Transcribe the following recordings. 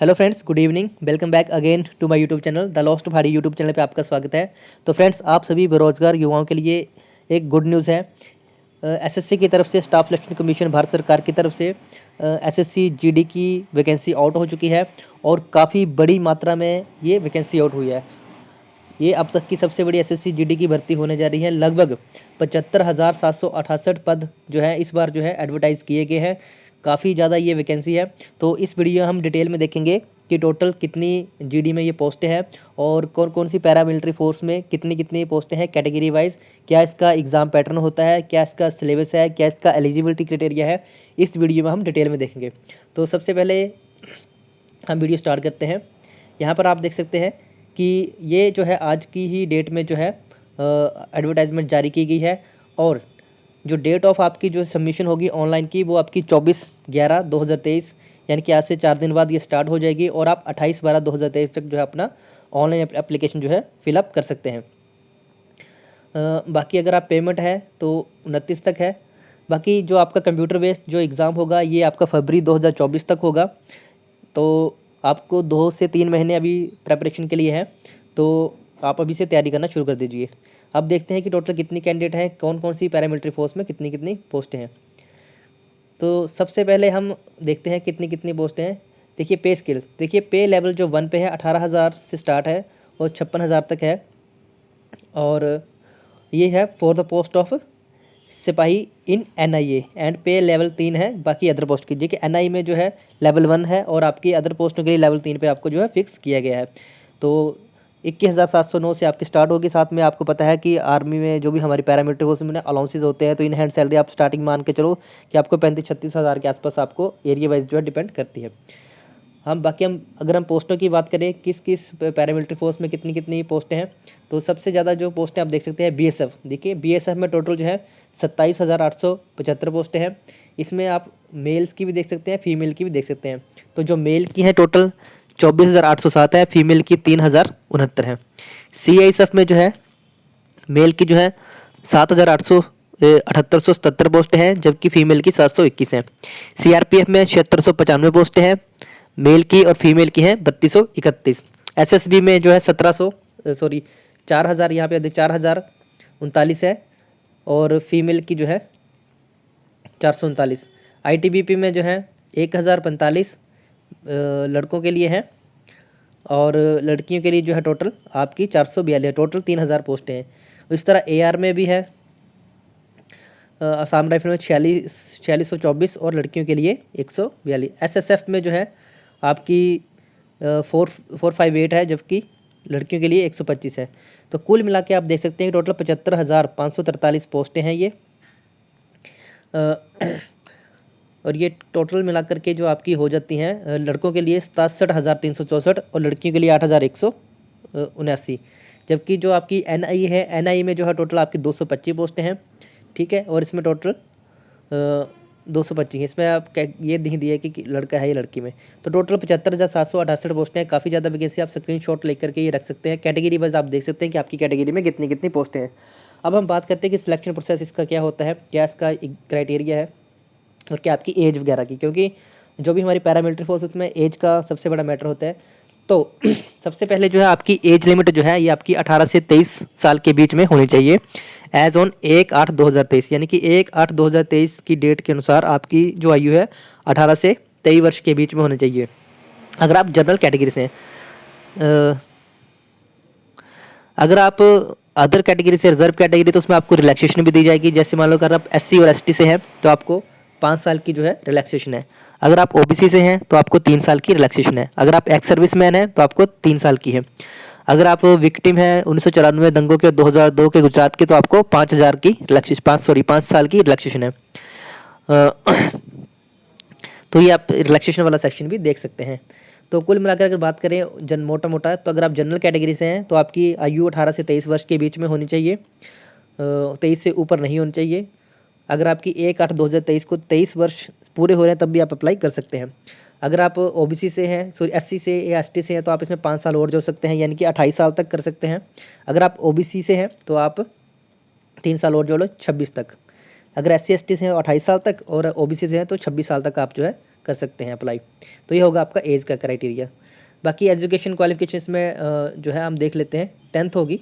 Hello friends, good evening. Welcome back again to my YouTube channel the lost भारी YouTube channel पे आपका स्वागत है। तो फ्रेंड्स, आप सभी बेरोजगार युवाओं के लिए एक गुड न्यूज़ है। एसएससी की तरफ से, स्टाफ सिलेक्शन कमीशन भारत सरकार की तरफ से एसएससी जीडी की वैकेंसी आउट हो चुकी है और काफ़ी बड़ी मात्रा में ये वैकेंसी आउट हुई है। ये अब तक की सबसे बड़ी एसएससी जीडी की भर्ती होने जा रही है। लगभग 75,768 पद जो है इस बार जो है एडवर्टाइज़ किए गए हैं। काफ़ी ज़्यादा ये वैकेंसी है। तो इस वीडियो हम डिटेल में देखेंगे कि टोटल कितनी जीडी में ये पोस्टें हैं और कौन कौन सी पैरामिलिट्री फोर्स में कितनी कितनी पोस्टें हैं कैटेगरी वाइज, क्या इसका एग्ज़ाम पैटर्न होता है, क्या इसका सिलेबस है, क्या इसका एलिजिबिलिटी क्राइटेरिया है। इस वीडियो में हम डिटेल में देखेंगे। तो सबसे पहले हम वीडियो स्टार्ट करते हैं। यहाँ पर आप देख सकते हैं कि ये जो है आज की ही डेट में जो है एडवर्टाइजमेंट जारी की गई है और जो डेट ऑफ आपकी जो सबमिशन होगी ऑनलाइन की वो आपकी 24/11/2023 यानी कि आज से 4 दिन बाद ये स्टार्ट हो जाएगी और आप 28/12/2023 तक जो है अपना ऑनलाइन एप्लीकेशन जो है फिलअप कर सकते हैं। बाकी अगर आप पेमेंट है तो 29 तक है। बाकी जो आपका कंप्यूटर बेस्ड जो एग्ज़ाम होगा ये आपका फरवरी 2024 तक होगा। तो आपको 2 से 3 महीने अभी प्रेपरेशन के लिए है, तो आप अभी से तैयारी करना शुरू कर दीजिए। अब देखते हैं कि टोटल कितनी कैंडिडेट हैं, कौन कौन सी पैरामिलिट्री फोर्स में कितनी कितनी पोस्टें हैं। तो सबसे पहले हम देखते हैं कितनी कितनी पोस्टें हैं। देखिए पे स्केल, देखिए पे लेवल जो 1 पे है 18,000 से स्टार्ट है और 56,000 तक है। और ये है फॉर द पोस्ट ऑफ सिपाही इन एनआईए एंड पे लेवल 3 है बाकी अदर पोस्ट की। देखिए एनआई में जो है लेवल 1 है और आपकी अदर पोस्टों के लिए लेवल 3 पे आपको जो है फिक्स किया गया है। तो 21,709 से आपकी स्टार्ट होगी। साथ में आपको पता है कि आर्मी में जो भी हमारी पैरामिलिट्री फोर्स में अलाउंसेज होते हैं तो इन हैंड सैलरी आप स्टार्टिंग मान के चलो कि आपको 35-36 हज़ार के आसपास आपको एरिया वाइज जो है डिपेंड करती है। हम अगर हम पोस्टों की बात करें किस किस पैरामिलिट्री फोर्स में कितनी कितनी पोस्टें हैं, तो सबसे ज़्यादा जो पोस्टें आप देख सकते हैं बीएसएफ। देखिए बीएसएफ में टोटल जो है 27,875 पोस्टें हैं। इसमें आप मेल्स की भी देख सकते हैं, फीमेल की भी देख सकते हैं। तो जो मेल की है टोटल 24,807 है, फीमेल की 3,069 है। सीआईएसएफ में जो है मेल की जो है 7,878 पोस्टें हैं जबकि फीमेल की 721 हैं। सीआरपीएफ में 7695 पोस्टें हैं, मेल की और फीमेल की हैं 3231। एसएसबी में जो है 4,000 यहाँ पे 4,039 है और फीमेल की जो है 439। आईटीबीपी में जो है 1,045 लड़कों के लिए है और लड़कियों के लिए जो है टोटल आपकी 442 है। टोटल 3,000 पोस्टें हैं। इस तरह एआर में भी है, असम राइफल में 4624 और लड़कियों के लिए 142। एसएसएफ में जो है आपकी 458 है जबकि लड़कियों के लिए 125 है। तो कुल मिला के आप देख सकते हैं कि टोटल 75,543 पोस्टें हैं ये। और ये टोटल मिलाकर के जो आपकी हो जाती हैं लड़कों के लिए 67,364 और लड़कियों के लिए 8,179। जबकि जो आपकी एनआई है, एनआई में जो है टोटल आपकी 225 पोस्टें हैं, ठीक है। और इसमें टोटल 225 है। इसमें आप ये नहीं दिया कि लड़का है या लड़की में। तो टोटल 75,768 पोस्टें हैं। काफ़ी ज़्यादा वैकेंसी, आप स्क्रीनशॉट लेकर के ये रख सकते हैं। कैटेगरी वाइज आप देख सकते हैं कि आपकी कैटेगरी में कितनी कितनी पोस्टें हैं। अब हम बात करते हैं कि सिलेक्शन प्रोसेस इसका क्या होता है, क्या इसका क्राइटेरिया है और क्या आपकी एज वगैरह की, क्योंकि जो भी हमारी पैरामिलिट्री फोर्स उसमें एज का सबसे बड़ा मैटर होता है। तो सबसे पहले जो है आपकी एज लिमिट जो है ये आपकी 18 से 23 साल के बीच में होनी चाहिए एज ऑन 1/8/2023, यानी कि 1/8/2023 की डेट के अनुसार आपकी जो आयु है 18 से 23 वर्ष के बीच में होनी चाहिए अगर आप जनरल कैटेगरी से हैं। अगर आप अदर कैटेगरी से रिजर्व कैटेगरी तो उसमें आपको रिलैक्सेशन भी दी जाएगी। जैसे मान लो अगर आप एससी और एसटी से हैं तो आपको 5 साल की जो है रिलैक्सेशन है। अगर आप ओबीसी से हैं तो आपको 3 साल की रिलैक्सेशन है। अगर आप एक्स सर्विसमैन हैं तो आपको 3 साल की है। अगर आप विक्टिम हैं 1994 दंगों के 2002 के गुजरात के तो आपको 5,000 की रिलैक्सेशन 5 साल की रिलैक्सेशन है। तो ये आप रिलैक्सेशन वाला सेक्शन भी देख सकते हैं। तो कुल मिलाकर अगर बात करें मोटा मोटा, तो अगर आप जनरल कैटेगरी से हैं तो आपकी आयु 18 से 23 वर्ष के बीच में होनी चाहिए, 23 से ऊपर नहीं होनी चाहिए। अगर आपकी 1/8/2023 को 23 वर्ष पूरे हो रहे हैं तब भी आप अप्लाई कर सकते हैं। अगर आप ओबीसी से हैं, एससी से या एसटी से हैं तो आप इसमें 5 साल और जोड़ सकते हैं, यानी कि 28 साल तक कर सकते हैं। अगर आप ओबीसी से हैं तो आप 3 साल और जोड़ लो 26 तक। अगर एससी एसटी से हैं 28 साल तक और ओबीसी से हैं तो 26 साल तक आप जो है कर सकते हैं अप्लाई। तो ये होगा आपका एज का क्राइटेरिया। बाकी एजुकेशन क्वालिफिकेशन इसमें जो है हम देख लेते हैं, 10th होगी।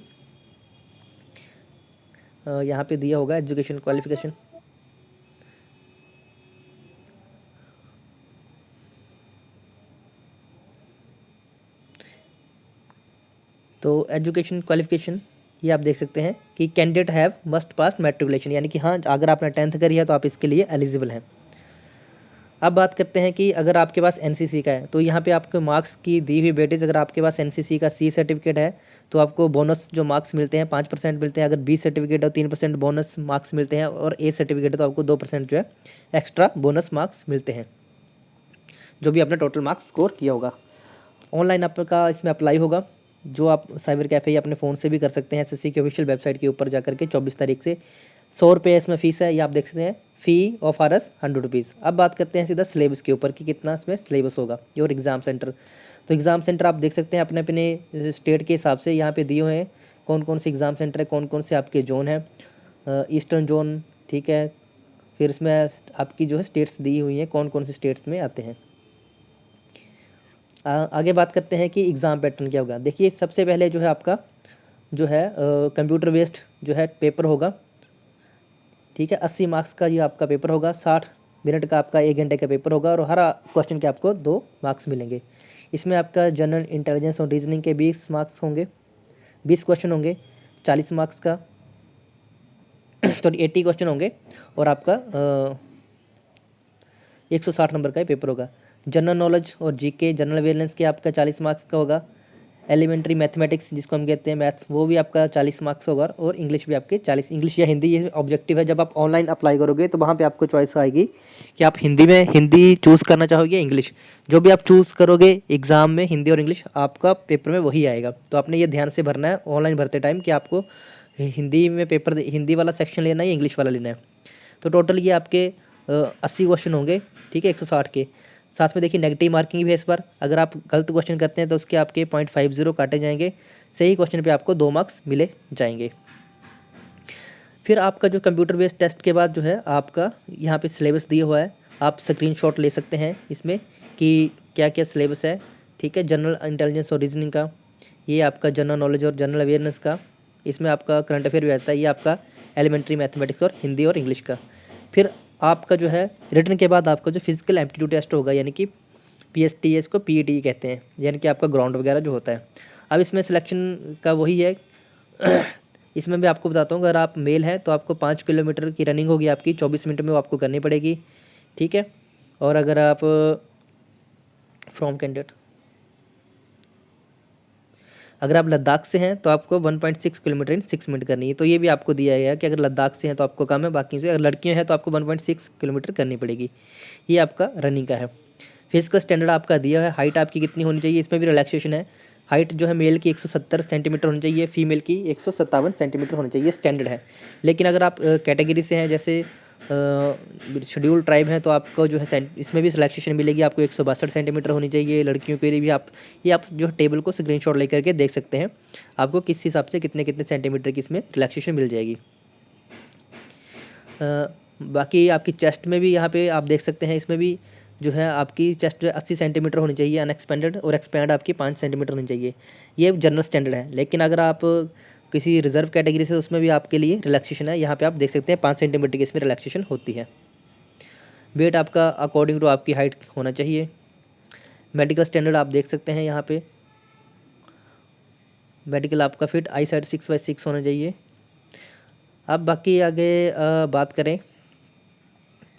यहाँ पे दिया होगा एजुकेशन क्वालिफिकेशन। तो एजुकेशन क्वालिफिकेशन ये आप देख सकते हैं कि candidate have must pass matriculation, यानी कि हाँ अगर आपने 10th करी है तो आप इसके लिए एलिजिबल हैं। अब बात करते हैं कि अगर आपके पास एनसीसी का है तो यहाँ पे आपके मार्क्स की दी हुई वेटेज, अगर आपके पास एनसीसी का सी सर्टिफिकेट है तो आपको बोनस जो मार्क्स मिलते हैं 5% मिलते हैं। अगर बी सर्टिफिकेट है तो 3% बोनस मार्क्स मिलते हैं, और ए सर्टिफिकेट है तो आपको 2% जो है एक्स्ट्रा बोनस मार्क्स मिलते हैं, जो भी आपने टोटल मार्क्स स्कोर किया होगा। ऑनलाइन आपका इसमें अप्लाई होगा, जो आप साइबर कैफ़े या अपने फ़ोन से भी कर सकते हैं। एसएससी की ऑफिशियल वेबसाइट के ऊपर जाकर के 24 तारीख से 100 रुपये इसमें फ़ीस है, ये आप देख सकते हैं। फ़ी ऑफ आरएस 100 रुपीज़। अब बात करते हैं सीधा सिलेबस के ऊपर कि कितना इसमें सिलेबस होगा और एग्ज़ाम सेंटर। तो एग्ज़ाम सेंटर आप देख सकते हैं अपने अपने स्टेट के हिसाब से यहाँ पे दिए हुए हैं कौन कौन से एग्ज़ाम सेंटर है, कौन कौन से आपके जोन है। ईस्टर्न जोन, ठीक है। फिर इसमें आपकी जो है स्टेट्स दी हुई हैं, कौन कौन से स्टेट्स में आते हैं। आगे बात करते हैं कि एग्ज़ाम पैटर्न क्या होगा। देखिए सबसे पहले जो है आपका जो है कंप्यूटर बेस्ड जो है पेपर होगा, ठीक है। 80 मार्क्स का ये आपका पेपर होगा, 60 मिनट का आपका 1 घंटे का पेपर होगा, और हर क्वेश्चन के आपको 2 मार्क्स मिलेंगे। इसमें आपका जनरल इंटेलिजेंस और रीजनिंग के 20 मार्क्स होंगे, 20 क्वेश्चन होंगे 40 मार्क्स का सॉरी 80 क्वेश्चन होंगे, और आपका 160 नंबर का ही पेपर होगा। जनरल नॉलेज और जीके जनरल अवेयरनेस के आपका 40 मार्क्स का होगा। एलिमेंट्री मैथमेटिक्स जिसको हम कहते हैं मैथ्स, वो भी आपका 40 मार्क्स होगा, और इंग्लिश भी आपके 40, इंग्लिश या हिंदी ये ऑब्जेक्टिव है। जब आप ऑनलाइन अप्लाई करोगे तो वहाँ पे आपको चॉइस आएगी कि आप हिंदी चूज़ करना चाहोगे या इंग्लिश। जो भी आप चूज़ करोगे एग्ज़ाम में, हिंदी और इंग्लिश, आपका पेपर में वही आएगा। तो आपने ये ध्यान से भरना है ऑनलाइन भरते टाइम कि आपको हिंदी में पेपर हिंदी वाला सेक्शन लेना है या इंग्लिश वाला लेना है। तो टोटल ये आपके 80 क्वेश्चन होंगे, ठीक है, 160 के। साथ में देखिए नेगेटिव मार्किंग भी है इस बार। अगर आप गलत क्वेश्चन करते हैं तो उसके आपके 0.50 काटे जाएंगे, सही क्वेश्चन पे आपको 2 मार्क्स मिले जाएंगे। फिर आपका जो कंप्यूटर बेस्ड टेस्ट के बाद जो है आपका यहाँ पे सिलेबस दिया हुआ है, आप स्क्रीनशॉट ले सकते हैं इसमें कि क्या क्या सिलेबस है, ठीक है। जनरल इंटेलिजेंस और रीजनिंग का, ये आपका जनरल नॉलेज और जनरल अवेयरनेस का, इसमें आपका करंट अफेयर भी आता है, ये आपका एलिमेंट्री मैथमेटिक्स और हिंदी और इंग्लिश का। फिर आपका जो है रिटन के बाद आपका जो फिजिकल एप्टीट्यूड टेस्ट होगा, यानी कि पीएसटीएस को पीईटी कहते हैं, यानी कि आपका ग्राउंड वगैरह जो होता है। अब इसमें सिलेक्शन का वही है इसमें भी आपको बताता हूँ, अगर आप मेल हैं तो आपको 5 किलोमीटर की रनिंग होगी आपकी 24 मिनट में, वो आपको करनी पड़ेगी, ठीक है। और अगर आप फ्रॉम कैंडिडेट अगर आप लद्दाख से हैं तो आपको 1.6 किलोमीटर इन 6 मिनट करनी है। तो ये भी आपको दिया गया है कि अगर लद्दाख से हैं तो आपको कम है, बाकी से अगर लड़कियां हैं तो आपको 1.6 किलोमीटर करनी पड़ेगी। ये आपका रनिंग का है। फिजिकल स्टैंडर्ड आपका दिया है, हाइट आपकी कितनी होनी चाहिए, इसमें भी रिलैक्सेशन है। हाइट जो है मेल की 170 सेंटीमीटर होनी चाहिए, फीमेल की 157 सेंटीमीटर होनी चाहिए, स्टैंडर्ड है। लेकिन अगर आप कैटेगरी से हैं, जैसे शेड्यूल ट्राइब है, तो आपको जो है इसमें भी रिलैक्सेशन मिलेगी, आपको 162 सेंटीमीटर होनी चाहिए लड़कियों के लिए भी। ये आप जो टेबल को स्क्रीनशॉट लेकर के देख सकते हैं, आपको किस हिसाब से कितने कितने सेंटीमीटर की इसमें रिलैक्सेशन मिल जाएगी। बाकी आपकी चेस्ट में भी यहाँ पे आप देख सकते हैं, इसमें भी जो है आपकी चेस्ट 80 सेंटीमीटर होनी चाहिए अनएक्सपेंडेड, और एक्सपैंड आपकी 5 सेंटीमीटर होनी चाहिए। ये जनरल स्टैंडर्ड है। लेकिन अगर आप किसी रिजर्व कैटेगरी से, उसमें भी आपके लिए रिलैक्सेशन है। यहाँ पे आप देख सकते हैं 5 सेंटीमीटर की इसमें रिलैक्सेशन होती है। वेट आपका अकॉर्डिंग टू आपकी हाइट होना चाहिए। मेडिकल स्टैंडर्ड आप देख सकते हैं यहाँ पे, मेडिकल आपका फिट, आई साइड 6/6 होना चाहिए। अब बाकी आगे बात करें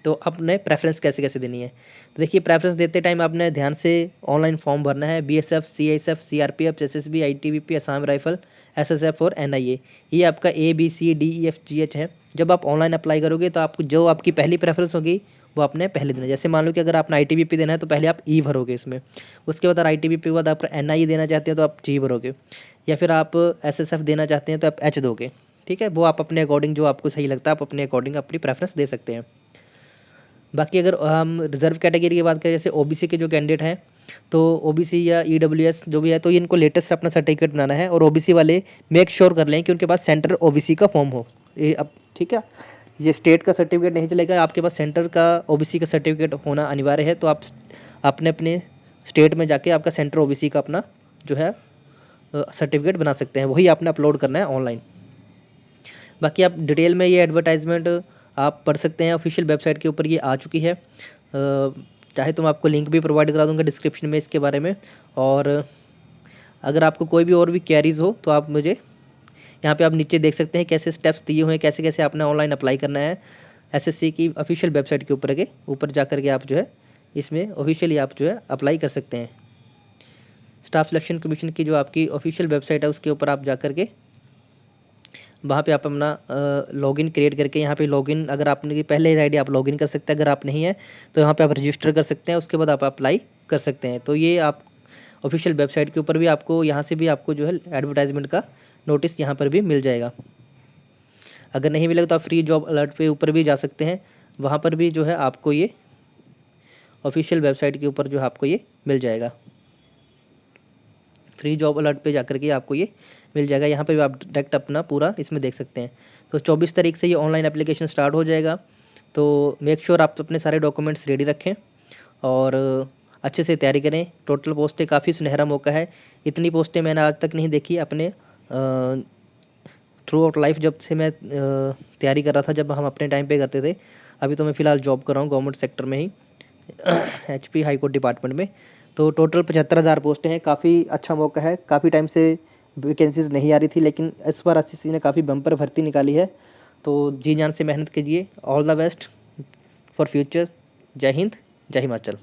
तो आपने प्रेफरेंस कैसे कैसे देनी है। तो देखिए प्रेफरेंस देते टाइम आपने ध्यान से ऑनलाइन फॉर्म भरना है। BSF, CISF, CRPF, SSB, ITBP, Assam rifle, SSF और एनआईए, ये आपका ABCDEFGH है। जब आप ऑनलाइन अप्लाई करोगे तो आपको जो आपकी पहली प्रेफरेंस होगी वो आपने पहले देना। जैसे मान लो कि अगर आपने आईटीबीपी देना है तो पहले आप ई भरोगे इसमें, उसके बाद आईटीबीपी के बाद आप एनआईए देना चाहते हैं तो आप जी भरोगे, या फिर आप एसएसएफ देना चाहते हैं तो आप एच दोगे, ठीक है। वो आप अपने अकॉर्डिंग जो आपको सही लगता है आप अपने अकॉर्डिंग अपनी प्रेफरेंस दे सकते हैं। बाकी अगर हम रिजर्व कैटेगरी की बात करें, जैसे ओबीसी के जो कैंडिडेट हैं, तो ओबीसी या ईडब्ल्यूएस जो भी है, तो इनको लेटेस्ट अपना सर्टिफिकेट बनाना है। और ओबीसी वाले मेक श्योर कर लें कि उनके पास सेंट्रल ओबीसी का फॉर्म हो, ये अब ठीक है। ये स्टेट का सर्टिफिकेट नहीं चलेगा, आपके पास सेंटर का ओबीसी का सर्टिफिकेट होना अनिवार्य है। तो आप अपने अपने स्टेट में जाके आपका सेंटर ओबीसी का अपना जो है सर्टिफिकेट बना सकते हैं, वही आपने अपलोड करना है ऑनलाइन। बाकी आप डिटेल में ये एडवर्टाइजमेंट आप पढ़ सकते हैं, ऑफिशियल वेबसाइट के ऊपर ये आ चुकी है। चाहे तो मैं आपको लिंक भी प्रोवाइड करा दूंगा डिस्क्रिप्शन में इसके बारे में। और अगर आपको कोई भी और भी क्वेरीज हो तो आप मुझे यहाँ पे आप नीचे देख सकते हैं कैसे स्टेप्स दिए हुए हैं, कैसे कैसे आपने ऑनलाइन अप्लाई करना है एसएससी की ऑफिशियल वेबसाइट के ऊपर जाकर के आप जो है इसमें ऑफिशियली आप जो है अप्लाई कर सकते हैं। स्टाफ सिलेक्शन कमीशन की जो आपकी ऑफिशियल वेबसाइट है उसके ऊपर आप जा कर के वहाँ पे आप अपना लॉगिन क्रिएट करके यहाँ पे लॉगिन, अगर आपने पहले आईडी आप लॉगिन कर सकते हैं, अगर आप नहीं है तो यहाँ पे आप रजिस्टर कर सकते हैं, उसके बाद आप अप्लाई कर सकते हैं। तो ये आप ऑफिशियल वेबसाइट के ऊपर भी आपको यहाँ से भी आपको जो है एडवर्टाइजमेंट का नोटिस यहाँ पर भी मिल जाएगा। अगर नहीं मिलेगा तो आप फ्री जॉब अलर्ट पे ऊपर भी जा सकते हैं, वहाँ पर भी जो है आपको ये ऑफिशियल वेबसाइट के ऊपर जो है आपको ये मिल जाएगा। फ्री जॉब अलर्ट पे जाकर के आपको ये मिल जाएगा, यहाँ पे भी आप डायरेक्ट अपना पूरा इसमें देख सकते हैं। तो 24 तारीख से ये ऑनलाइन एप्लीकेशन स्टार्ट हो जाएगा। तो मेक श्योर आप अपने सारे डॉक्यूमेंट्स रेडी रखें और अच्छे से तैयारी करें। टोटल पोस्टें काफ़ी सुनहरा मौका है, इतनी पोस्टें मैंने आज तक नहीं देखी अपने थ्रू आउट लाइफ, जब से मैं तैयारी कर रहा था, जब हम अपने टाइम पे करते थे। अभी तो मैं फ़िलहाल जॉब कर रहा हूँ गवर्नमेंट सेक्टर में ही HP हाई कोर्ट डिपार्टमेंट में। तो टोटल 75,000 पोस्टें हैं, काफ़ी अच्छा मौका है। काफ़ी टाइम से वैकेंसीज नहीं आ रही थी, लेकिन इस बार एसएससी ने काफ़ी बम्पर भर्ती निकाली है। तो जी जान से मेहनत कीजिए। All the best for future. जय हिंद, जय हिमाचल।